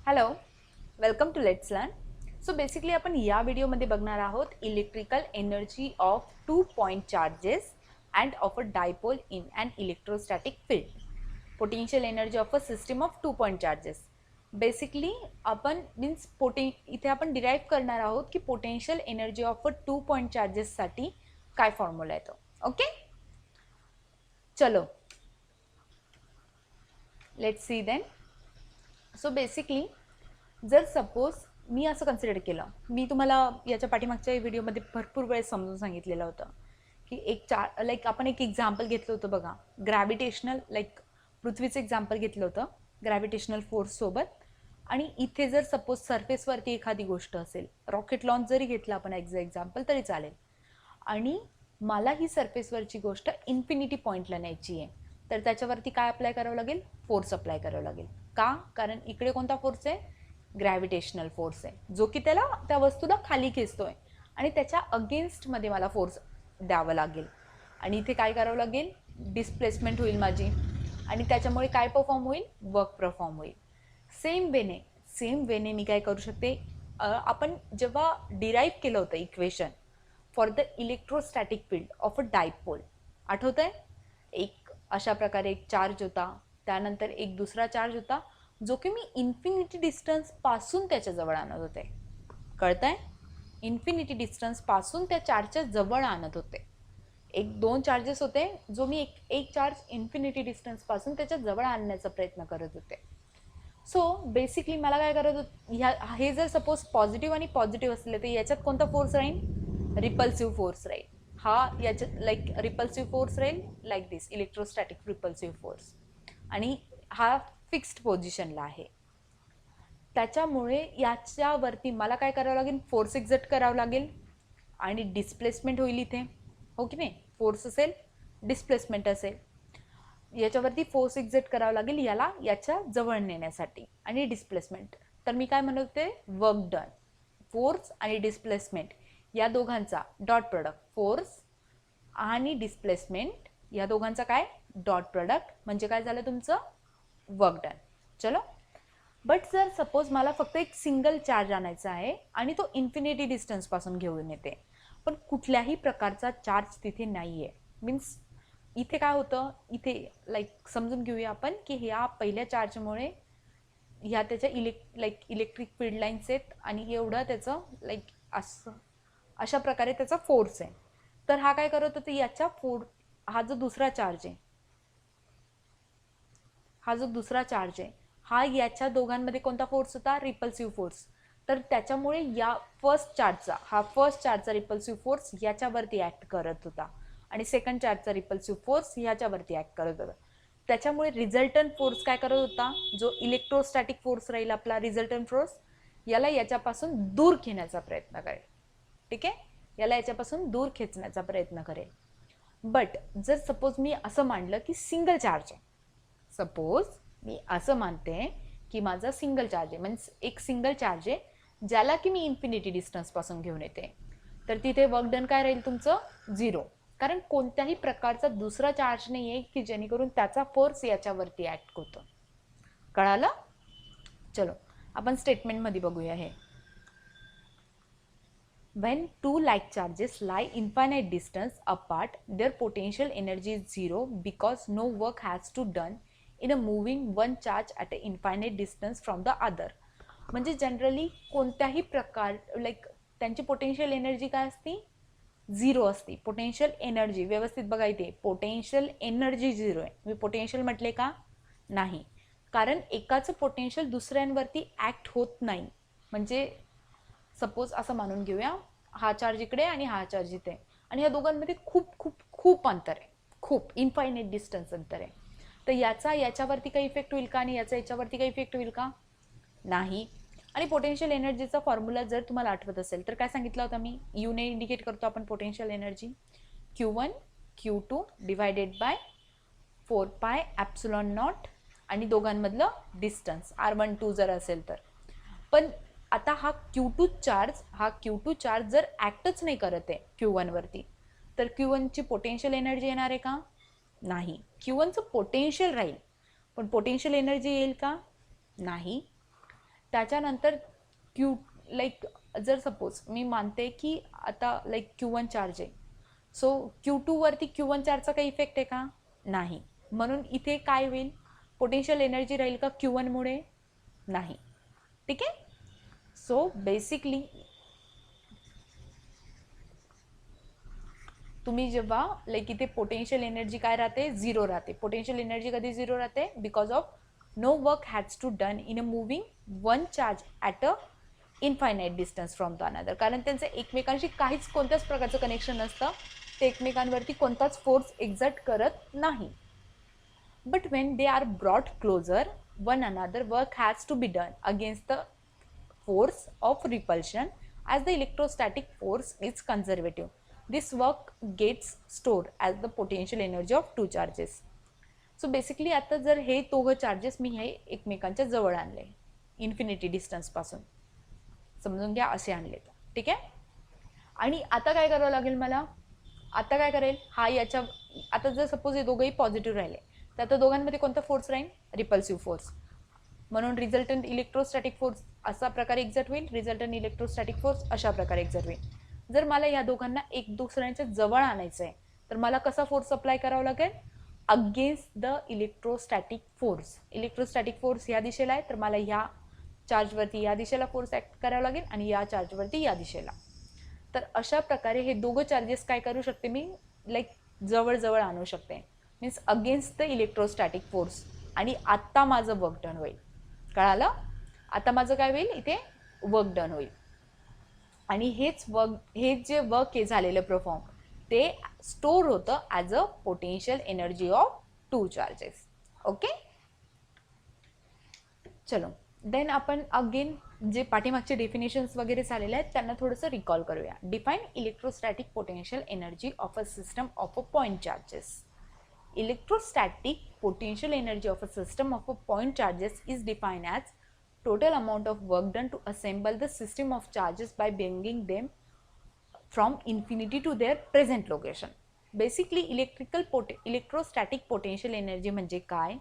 Hello, welcome to let's learn. So basically आपण या व्हिडिओमध्ये बघणार आहोत electrical energy of 2 point charges and of a dipole in and electrostatic field. Potential energy of a system of 2 point charges. Basically आपण means इथे आपण derive करणार आहोत की potential energy of a 2 point चार्जेससाठी काय फॉर्म्युला येतो. ओके, चलो let's see then. So basically जर सपोज मी असं कन्सिडर केलं, मी तुम्हाला याच्या पाठीमागच्या व्हिडिओमध्ये भरपूर वेळेस समजून सांगितलेलं होतं की आपण एक एक्झाम्पल घेतलं होतं बघा, ग्रॅव्हिटेशनल पृथ्वीचं एक्झाम्पल घेतलं होतं ग्रॅव्हिटेशनल फोर्ससोबत. आणि इथे जर सपोज सरफेसवरती एखादी गोष्ट असेल, रॉकेट लॉन्च जरी घेतलं आपण एक्झाम्पल तरी चालेल, आणि मला ही सरफेसवरची गोष्ट इन्फिनिटी पॉईंटला न्यायची आहे, तर त्याच्यावरती काय अप्लाय करावं लागेल? फोर्स अप्लाय करावं लागेल. का? कारण इकडे कोणता फोर्स आहे? ग्रॅव्हिटेशनल फोर्स आहे, जो की त्याला त्या वस्तूला खाली खेचतोय आणि त्याच्या अगेन्स्टमध्ये मला फोर्स द्यावं लागेल. आणि इथे काय करावं लागेल? डिस्प्लेसमेंट होईल माझी, आणि त्याच्यामुळे काय परफॉर्म होईल? वर्क परफॉर्म होईल. सेम वेने मी काय करू शकते, आपण जेव्हा डिराईव्ह केलं होतं equation for the electrostatic field of a dipole, आठवत आहे? एक अशा प्रकारे एक चार्ज होता, त्यानंतर एक दुसरा चार्ज होता, जो की मी इन्फिनिटी डिस्टन्सपासून त्याच्याजवळ आणत होते. कळतंय? इन्फिनिटी डिस्टन्सपासून त्या चार्जच्या जवळ आणत होते. एक दोन चार्जेस होते, जो मी एक चार्ज इन्फिनिटी डिस्टन्सपासून त्याच्या जवळ आणण्याचा प्रयत्न करत होते. सो बेसिकली मला काय करत होतं, हे जर सपोज पॉझिटिव्ह आणि पॉझिटिव्ह असले तर याच्यात कोणता फोर्स राहील? रिपल्सिव्ह फोर्स राहील. हा याच्यात रिपल्सिव्ह फोर्स राहील लाईक दिस, इलेक्ट्रोस्टॅटिक रिपल्सिव्ह फोर्स. आणि हा फिक्स्ड पोझिशनला आहे. त्याच्यामुळे याच्यावरती मला काय करावं लागेल? फोर्स एक्झर्ट करावं लागेल आणि डिस्प्लेसमेंट होईल इथे, हो की नाही? फोर्स असेल, डिस्प्लेसमेंट असेल, याच्यावरती फोर्स एक्झर्ट करावं लागेल याला याच्या जवळ नेण्यासाठी. आणि डिस्प्लेसमेंट, तर मी काय म्हणत होते? Work done. फोर्स आणि डिस्प्लेसमेंट या दोघांचा डॉट प्रोडक्ट, फोर्स आणि डिस्प्लेसमेंट या दोघांचा काय? डॉट प्रोडक्ट, म्हणजे काय झालं तुमचं? Work done. चलो, बट जर सपोज मला फक्त एक सिंगल चार्ज आणायचा आहे आणि तो इन्फिनिटी डिस्टन्सपासून घेऊन येते, पण कुठल्याही प्रकारचा चार्ज तिथे नाही आहे, मीन्स इथे काय होतं, इथे समजून घेऊया आपण की ह्या पहिल्या चार्जमुळे ह्या त्याच्या इलेक्ट्रिक फील्ड लाईन्स आहेत आणि एवढं त्याचं असं अशा प्रकारे त्याचा फोर्स आहे. तर हा काय करत होता, याच्या हा जो दुसरा चार्ज आहे, हा याच्या दोघांमध्ये कोणता फोर्स होता? Repulsive force. तर त्याच्यामुळे या फर्स्ट चार्जचा रिपल्सिव्ह फोर्स याच्यावरती ॲक्ट करत होता आणि सेकंड चार्जचा रिपल्सिव्ह फोर्स याच्यावरती ॲक्ट करत होता. त्याच्यामुळे रिझल्टंट फोर्स काय करत होता? जो इलेक्ट्रोस्टॅटिक फोर्स राहील आपला रिझल्टंट फोर्स, याला याच्यापासून दूर घेण्याचा प्रयत्न करेल. ठीक आहे, याला याच्यापासून दूर खेचण्याचा प्रयत्न करेल. बट जर सपोज मी असं मांडलं की सिंगल चार्ज आहे, सपोज मी असं मानते की माझा सिंगल चार्ज आहे, मीन्स एक सिंगल चार्ज आहे ज्याला की मी इन्फिनिटी डिस्टन्सपासून घेऊन येते, तर तिथे वर्क डन काय राहील तुमचं? 0. कारण कोणत्याही प्रकारचा दुसरा चार्ज नाही आहे की जेणेकरून त्याचा फोर्स याच्यावरती ॲक्ट होतो. कळालं? चलो आपण स्टेटमेंटमध्ये बघूया हे. When two like charges lie infinite distance apart, their potential energy is 0 because no work has to done in a moving one charge at an infinite distance from the other. म्हणजे generally कोणत्याही प्रकार त्यांची potential energy काय असती? 0 असते. Potential energy व्यवस्थित बघा, इथे पोटेन्शियल एनर्जी 0 आहे. मी पोटेन्शियल म्हटले का? नाही, कारण एकाचं पोटेन्शियल दुसऱ्यांवरती ॲक्ट होत नाही. म्हणजे सपोज असं मानून घेऊया, हा चार्ज इकडे आणि हा चार्ज इथे, आणि ह्या दोघांमध्ये खूप खूप खूप अंतर आहे, खूप इन्फायनाईट डिस्टन्स अंतर आहे. तर याचा याच्यावरती काही इफेक्ट होईल का? आणि याचा याच्यावरती काही इफेक्ट होईल का? नाही. आणि पोटेन्शियल एनर्जीचा फॉर्म्युला जर तुम्हाला आठवत असेल तर काय सांगितलं होतं मी? यूने इंडिकेट करतो आपण potential energy, Q1 Q2 divided by 4π epsilon naught आणि दोघांमधलं डिस्टन्स R12 जर असेल तर. पण आता हा Q2 चार्ज जर ॲक्टच नाही करत आहे Q1 वरती, तर Q1ची पोटेन्शियल एनर्जी येणार आहे का? नाही. Q1चं पोटेन्शियल राहील, पण पोटेन्शियल एनर्जी येईल का? नाही. त्याच्यानंतर लाईक जर सपोज मी मानते की आता लाईक Q1 चार्ज आहे, सो Q2 वरती Q1 चार्जचा काही इफेक्ट आहे का? नाही. म्हणून इथे काय होईल, पोटेन्शियल एनर्जी राहील का Q1 मुळे? नाही. ठीक आहे. सो बेसिकली तुम्ही जेव्हा लाईक इथे पोटेन्शियल एनर्जी काय राहते, झिरो राहते. पोटेन्शियल एनर्जी कधी झिरो राहते? Because of no work has to done in a moving one charge at a infinite distance from the another. कारण त्यांचं एकमेकांशी काहीच कोणत्याच प्रकारचं कनेक्शन नसतं, ते एकमेकांवरती कोणताच फोर्स एक्झर्ट करत नाही. But when they are brought closer one another, work has to be done against the force of repulsion as the electrostatic force is conservative. This work gets stored as the potential energy of two charges. So basically आता जर हे दोघं charges मी हे एकमेकांच्या जवळ आणले, infinity distance पासून समजून घ्या असे आणले, ठीक आहे. आणि आता काय करावं लागेल मला, आता काय करेल हा याच्या, आता जर सपोज हे दोघंही पॉझिटिव्ह राहिले तर आता दोघांमध्ये कोणता फोर्स राहील, रिपल्सिव्ह फोर्स. म्हणून रिझल्टंट इलेक्ट्रोस्टॅटिक फोर्स अशा प्रकारे एक्झर्ट होईल, रिझल्टंट इलेक्ट्रोस्टॅटिक फोर्स अशा प्रकारे एक्झर्ट होईल. जर मला या दोघांना एक दुसऱ्यांच्या जवळ आणायचं आहे तर मला कसा फोर्स अप्लाय करावा लागेल, against the electrostatic force. Electrostatic force या दिशेला आहे तर मला या चार्जवरती या दिशेला फोर्स ॲक्ट करावा लागेल आणि या चार्जवरती या दिशेला. तर अशा प्रकारे हे दोघं चार्जेस काय करू शकते मी, लाईक जवळ आणू शकते, means against the electrostatic force. आणि आत्ता माझं वर्क डन होईल, कळालं. आता माझं काय होईल, इथे वर्क डन होईल. आणि हे जे वर्क आहे झालेलं परफॉर्म, ते स्टोर होतं as a potential energy of two charges. Okay, चलो देन आपण अगेन जे पाठीमागचे डेफिनेशन्स वगैरे झालेले आहेत त्यांना थोडंसं रिकॉल करूया. Define electrostatic potential energy of a system of a point charges. Electrostatic potential energy of a system of a point charges is defined as total amount of work done to assemble the system of charges by bringing them from infinity to their present location. Basically electrostatic potential energy म्हणजे काय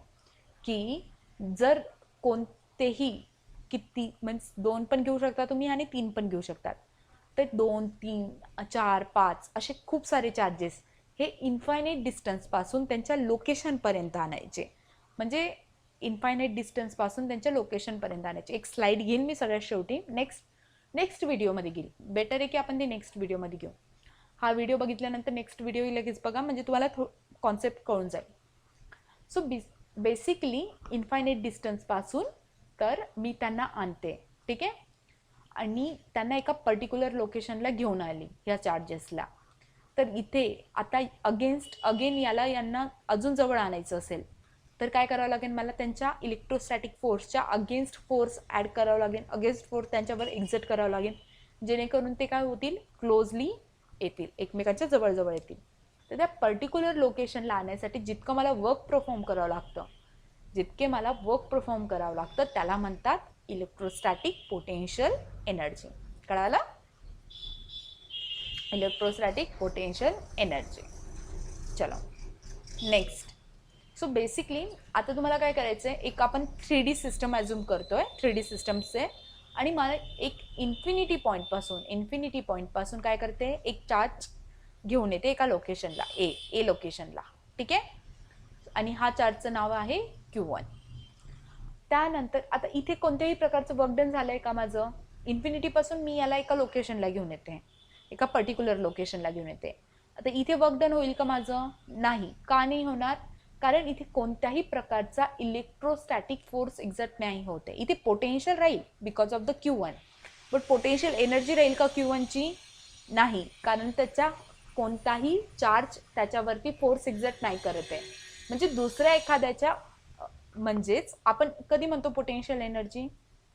की जर कोणतेही किती means 2 पण घेऊ शकता तुम्ही आणि 3 पण घेऊ शकतात, तर 2, 3, 4, 5 असे खूप सारे चार्जेस हे इन्फायनाईट डिस्टन्सपासून त्यांच्या लोकेशनपर्यंत आणायचे. म्हणजे इन्फायनाईट डिस्टन्सपासून त्यांच्या लोकेशनपर्यंत आणायचे. एक स्लाईड घेईन मी सगळ्यात शेवटी, नेक्स्ट व्हिडिओमध्ये घेईल. बेटर आहे की आपण ते नेक्स्ट व्हिडिओमध्ये घेऊ. हा व्हिडिओ बघितल्यानंतर नेक्स्ट व्हिडिओ लगेच बघा, म्हणजे तुम्हाला कॉन्सेप्ट कळून जाईल. सो बेसिकली इन्फायनाईट डिस्टन्सपासून तर मी त्यांना आणते, ठीक आहे, आणि त्यांना एका पर्टिक्युलर लोकेशनला घेऊन आली ह्या चार्जेसला. तर इथे आता अगेन यांना अजून जवळ आणायचं असेल तर काय करावं लागेल, मला त्यांच्या इलेक्ट्रोस्टॅटिक फोर्सच्या अगेन्स्ट फोर्स ॲड करावं लागेल, अगेन्स्ट फोर्स त्यांच्यावर एक्झर्ट करावं लागेल, जेणेकरून ते काय होतील, क्लोजली येतील, एकमेकांच्या जवळ येतील. तर त्या पर्टिक्युलर लोकेशनला आणण्यासाठी जितकं मला वर्क परफॉर्म करावं लागतं त्याला म्हणतात इलेक्ट्रोस्टॅटिक पोटेन्शियल एनर्जी. कळालं, इलेक्ट्रोस्टॅटिक पोटेन्शियल एनर्जी. चलो नेक्स्ट. सो बेसिकली आता तुम्हाला काय करायचं आहे, एक आपण 3D सिस्टम ॲझ्युम करतोय, 3D सिस्टमचे, आणि मला एक इन्फिनिटी पॉईंटपासून काय करते, एक चार्ज घेऊन येते एका लोकेशनला, ए लोकेशनला, ठीक आहे, आणि हा चार्जचं नाव आहे Q1. त्यानंतर आता इथे कोणत्याही प्रकारचं वर्क डन झालं आहे का माझं, इन्फिनिटीपासून मी याला एका लोकेशनला घेऊन येते, एका पर्टिक्युलर लोकेशनला घेऊन येते. आता इथे वर्क डन होईल का माझं, नाही. का नाही होणार, कारण इथे कोणत्याही प्रकारचा इलेक्ट्रोस्टॅटिक फोर्स एक्झर्ट नाही होते. इथे पोटेन्शियल राहील because of the Q1, but potential energy राहील का Q1ची, नाही, कारण त्याचा कोणताही चार्ज त्याच्यावरती फोर्स एक्झर्ट नाही करत आहे. म्हणजे दुसऱ्या एखाद्याच्या, म्हणजेच आपण कधी म्हणतो पोटेन्शियल एनर्जी,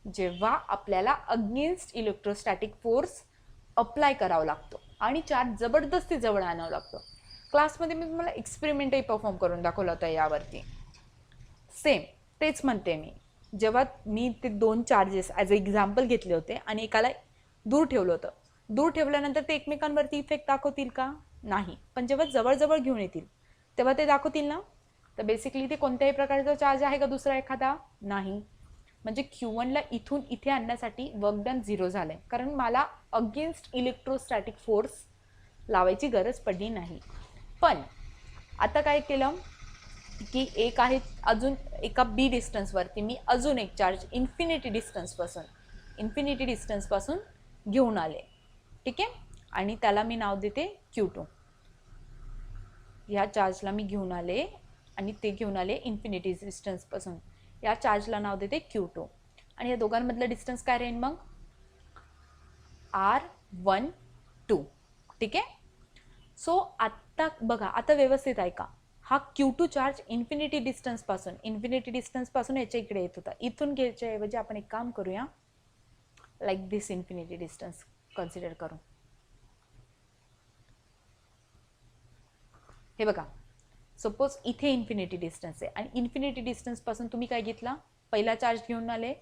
जेव्हा आपल्याला अगेन्स्ट इलेक्ट्रोस्टॅटिक फोर्स अप्लाय करावं लागतो आणि चार्ज जबरदस्ती जवळ आणावं लागतं. क्लासमध्ये मी तुम्हाला एक्सपेरिमेंटही परफॉर्म करून दाखवलं होतं यावरती. सेम तेच म्हणते मी, जेव्हा मी ते 2 चार्जेस ॲज अ एक्झाम्पल घेतले होते आणि एकाला दूर ठेवलं होतं, दूर ठेवल्यानंतर ते एकमेकांवरती इफेक्ट दाखवतील का, नाही. पण जेव्हा जवळ घेऊन येतील तेव्हा ते दाखवतील ना. तर बेसिकली ते कोणत्याही प्रकारचा चार्ज आहे का दुसरा एखादा, नाही. म्हणजे Q1ला इथून इथे आणण्यासाठी वर्क डन 0 झालं आहे, कारण मला अगेन्स्ट इलेक्ट्रोस्टॅटिक फोर्स लावायची गरज पडली नाही. पण आता काय केलं की एक आहे अजून एका बी डिस्टन्सवरती मी अजून एक चार्ज इन्फिनिटी डिस्टन्सपासून घेऊन आले. ठीक आहे, आणि त्याला मी नाव देते Q2. ह्या चार्जला मी घेऊन आले आणि ते घेऊन आले इन्फिनिटी डिस्टन्सपासून. या चार्जला नाव देते Q2. आणि या दोघांमधलं डिस्टन्स काय राहील मग? R12. ठीक आहे. सो आत्ता बघा, आता व्यवस्थित ऐका. हा Q2 चार्ज इन्फिनिटी डिस्टन्सपासून याच्या इकडे येत होता. इथून घ्यायच्या ऐवजी आपण एक काम करूया, लाईक दिस इन्फिनिटी डिस्टन्स कन्सिडर करू. हे बघा, सपोज इथे इन्फिनिटी डिस्टन्स आहे आणि इन्फिनिटी डिस्टन्सपासून तुम्ही काय घेतला? पहिला चार्ज घेऊन आले,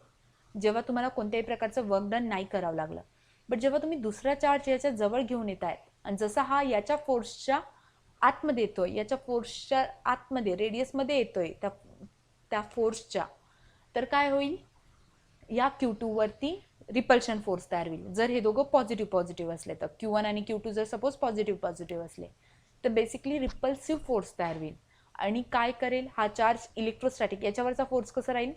जेव्हा तुम्हाला कोणत्याही प्रकारचं वर्क डन नाही करावं लागलं. बट जेव्हा तुम्ही दुसरा चार्ज याच्या जवळ घेऊन येत आहेत आणि जसा हा याच्या फोर्सच्या आतमध्ये येतोय, याच्या फोर्सच्या आतमध्ये रेडियसमध्ये येतोय त्या फोर्सच्या, तर काय होईल? या Q2 वरती रिपल्शन फोर्स तयार होईल. जर हे दोघं पॉझिटिव्ह असले तर, Q1 आणि Q2 जर सपोज पॉझिटिव्ह असले तर बेसिकली रिपल्सिव्ह फोर्स तयार होईल. आणि काय करेल हा चार्ज? इलेक्ट्रोस्टॅटिक. याच्यावरचा फोर्स कसा राहील?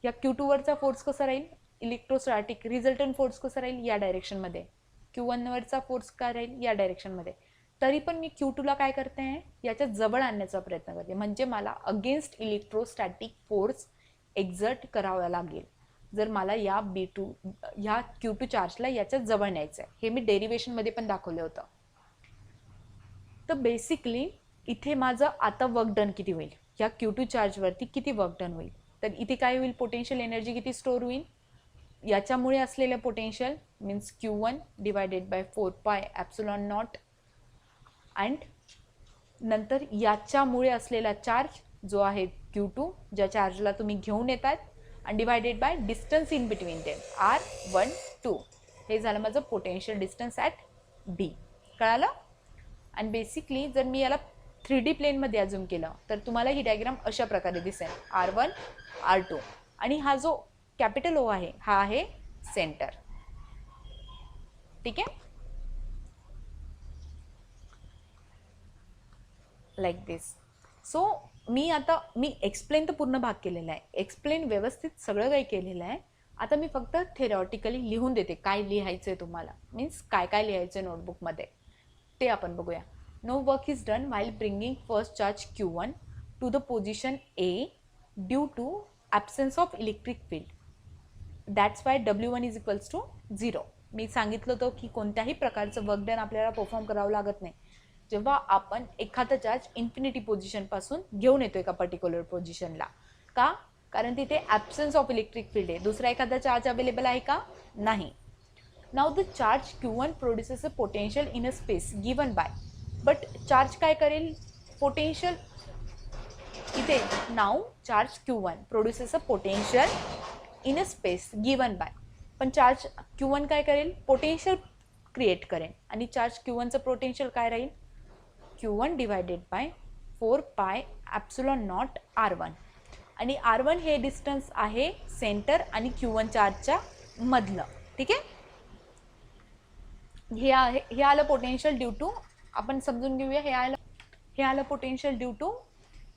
या Q2 वरचा फोर्स कसा राहील? इलेक्ट्रोस्टॅटिक. रिझल्टंट फोर्स कसा राहील? या डायरेक्शनमध्ये. Q1 वरचा फोर्स काय राहील? या डायरेक्शनमध्ये. तरी पण मी Q2ला काय करते आहे? याच्या जवळ आणण्याचा प्रयत्न करते, म्हणजे मला अगेन्स्ट इलेक्ट्रोस्टॅटिक फोर्स एक्झर्ट करावा लागेल जर मला या ह्या Q2 चार्जला याच्या जवळ न्यायचं आहे. हे मी डेरिवेशनमध्ये पण दाखवलं होतं. तर बेसिकली इथे माझं आता वर्क डन किती होईल? या Q2 चार्जवरती किती वर्क डन होईल? तर इथे काय होईल? पोटेन्शियल एनर्जी किती स्टोअर होईल? याच्यामुळे असलेलं potential means Q1 divided by 4πε0 and नंतर याच्यामुळे असलेला चार्ज जो आहे Q2, ज्या चार्जला तुम्ही घेऊन येतात, आणि divided by distance in between them R12. हे झालं माझं पोटेन्शियल डिस्टन्स ॲट B. कळालं? आणि बेसिकली जर मी याला 3D प्लेनमध्ये अजूम केलं तर तुम्हाला ही डायग्राम अशा प्रकारे दिसेल. R1 R2 आणि हा जो कॅपिटल O आहे हा आहे सेंटर. ठीक आहे, लाईक दिस. सो मी एक्सप्लेन तर पूर्ण भाग केलेला आहे, एक्सप्लेन व्यवस्थित सगळं काही केलेलं आहे. आता मी फक्त थेरॉटिकली लिहून देते काय लिहायचं आहे तुम्हाला, मीन्स काय काय लिहायचं आहे नोटबुकमध्ये ते आपण बघूया. No work is done while bringing first charge Q1 to the position A due to absence of electric field. That's why W1 is equals to 0. मी सांगितलं होतं की कोणत्याही प्रकारचं वर्क डन आपल्याला परफॉर्म करावं लागत नाही जेव्हा आपण एखादा चार्ज इन्फिनिटी पोझिशनपासून घेऊन येतो एका पर्टिक्युलर पोझिशनला. का? कारण तिथे ॲब्सेन्स ऑफ इलेक्ट्रिक फील्ड आहे. दुसरा एखादा चार्ज अवेलेबल आहे का? नाही. Now the charge Q1 produces a potential in a space given by. But charge काय करेल? पोटेन्शियल इथे now charge Q1 produces a potential in a space given by. पण चार्ज Q1 काय करेल? पोटेन्शियल क्रिएट करेल. आणि चार्ज Q1चं पोटेन्शियल काय राहील? Q1 divided by 4πε0 R1. आणि R1 हे डिस्टन्स आहे सेंटर आणि Q1 चार्जच्या मधलं. ठीक आहे, हे आलं पोटेन्शियल ड्यू टू, आपण समजून घेऊया, हे आलं potential due to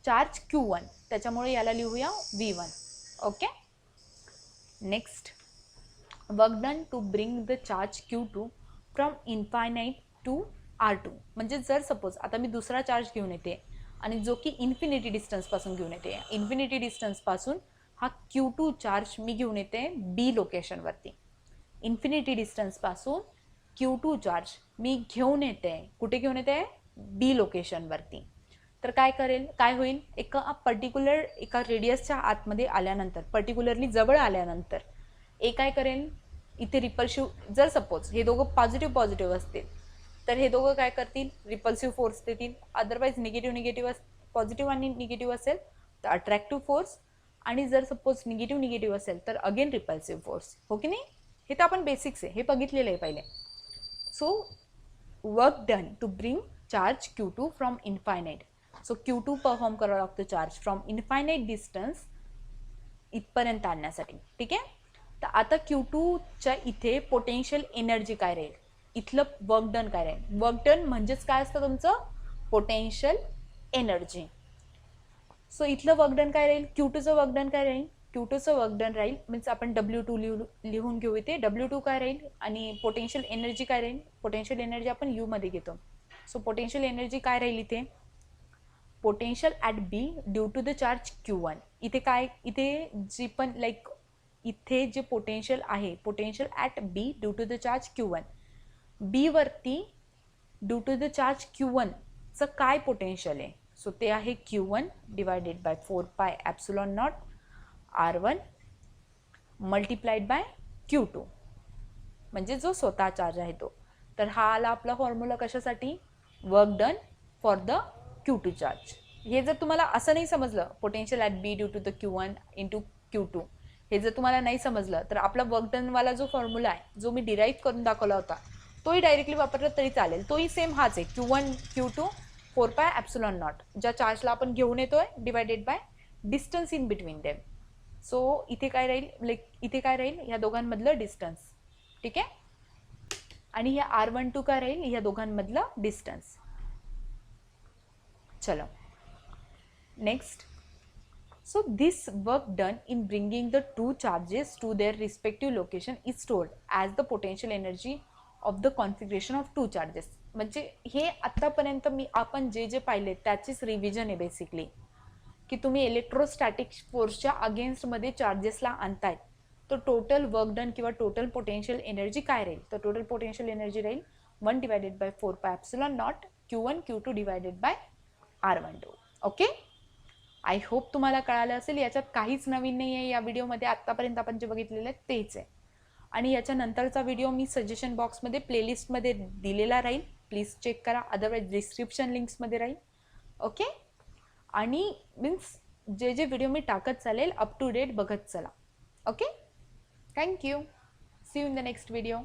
charge Q1, त्याच्यामुळे याला लिहूया V1. Okay, next work done to bring the charge Q2 from infinite to R2. म्हणजे जर सपोज आता मी दुसरा चार्ज घेऊन येते आणि जो की इन्फिनिटी डिस्टन्सपासून घेऊन येते, इन्फिनिटी डिस्टन्सपासून हा Q2 चार्ज मी घेऊन येते B लोकेशनवरती. इन्फिनिटी डिस्टन्सपासून Q2 चार्ज मी घेऊन येते, कुठे घेऊन येते? B लोकेशनवरती. तर काय होईल? एका रेडियसच्या आतमध्ये आल्यानंतर, पर्टिक्युलरली जवळ आल्यानंतर काय करेल? इथे रिपल्सिव्ह, जर सपोज हे दोघं पॉझिटिव्ह असतील तर हे दोघं काय करतील? रिपल्सिव्ह फोर्स देतील. अदरवाईज निगेटिव्ह पॉझिटिव्ह आणि निगेटिव्ह असेल तर अट्रॅक्टिव्ह फोर्स, आणि जर सपोज निगेटिव्ह असेल तर अगेन रिपल्सिव्ह फोर्स. हो की नाही? हे तर आपण बेसिक्स आहे, हे बघितलेलं आहे पहिले. So work done to bring charge Q2 from infinite. So Q2 perform करावं लागतं चार्ज फ्रॉम इन्फायनाईट डिस्टन्स इथपर्यंत आणण्यासाठी. ठीक आहे. तर आता Q2च्या इथे पोटेन्शियल एनर्जी काय राहील, इथलं वर्क डन काय राहील. वर्क डन म्हणजेच काय असतं तुमचं पोटेन्शियल एनर्जी. सो इथलं वर्क डन काय राहील, Q2चं वर्क डन काय राहील, Q2चं वर्क डन राहील मीन्स आपण W2 लिहून घेऊ इथे. W2 काय राहील आणि पोटेन्शियल एनर्जी काय राहील, पोटेन्शियल एनर्जी आपण यू मध्ये घेतो. सो पोटेन्शियल एनर्जी काय राहील इथे, potential at B due to the charge Q1. इथे काय, इथे जी पण लाईक इथे जे पोटेन्शियल आहे, potential at B due to the charge Q1, B वरती ड्यू टू द चार्ज Q1चं काय पोटेन्शियल आहे. सो ते आहे Q1 divided by 4 pi epsilon not R1 multiplied by Q2, म्हणजे जो स्वतः चार्ज आहे तो. तर हा आला आपला फॉर्म्युला कशासाठी, work done for the Q2 charge. हे जर तुम्हाला असं नाही समजलं potential at B due to the Q1 into Q2, हे जर तुम्हाला नाही समजलं तर आपला वर्क डनवाला जो फॉर्म्युला आहे जो मी डिराईव्ह करून दाखवला होता तोही डायरेक्टली वापरला तरी चालेल. तोही सेम हाच आहे, Q1 Q2 4 pi epsilon not, ज्या चार्जला आपण घेऊन येतोय divided by distance in between them. So इथे काय राहील, लाईक इथे काय राहील ह्या दोघांमधलं डिस्टन्स. ठीक आहे. आणि ह्या R12 काय राहील, ह्या दोघांमधलं डिस्टन्स. चलो next. So this work done in bringing the two charges to their respective location is stored as the potential energy of the configuration of two charges. म्हणजे हे आतापर्यंत आपण जे जे पाहिले त्याचीच रिव्हिजन आहे बेसिकली, की तुम्ही इलेक्ट्रोस्टॅटिक फोर्सच्या अगेन्स्टमध्ये चार्जेसला आणताय तर टोटल वर्क डन किंवा टोटल पोटेन्शियल एनर्जी काय राहील. तर टोटल पोटेन्शियल एनर्जी राहील 1 divided by 4 pi epsilon naught Q1 Q2 divided by R12. Okay. I hope तुम्हाला कळालं असेल. याच्यात काहीच नवीन नाही आहे या व्हिडिओमध्ये, आत्तापर्यंत आपण जे बघितलेलं आहे तेच आहे. आणि याच्यानंतरचा व्हिडिओ मी सजेशन बॉक्समध्ये प्लेलिस्टमध्ये दिलेला राहील, प्लीज चेक करा. अदरवाईज डिस्क्रिप्शन लिंक्समध्ये राहील. ओके. आणि मीन्स जे जे व्हिडिओ मी टाकत चालेल अप टू डेट बघत चला. Okay. Thank you. See you in the next video.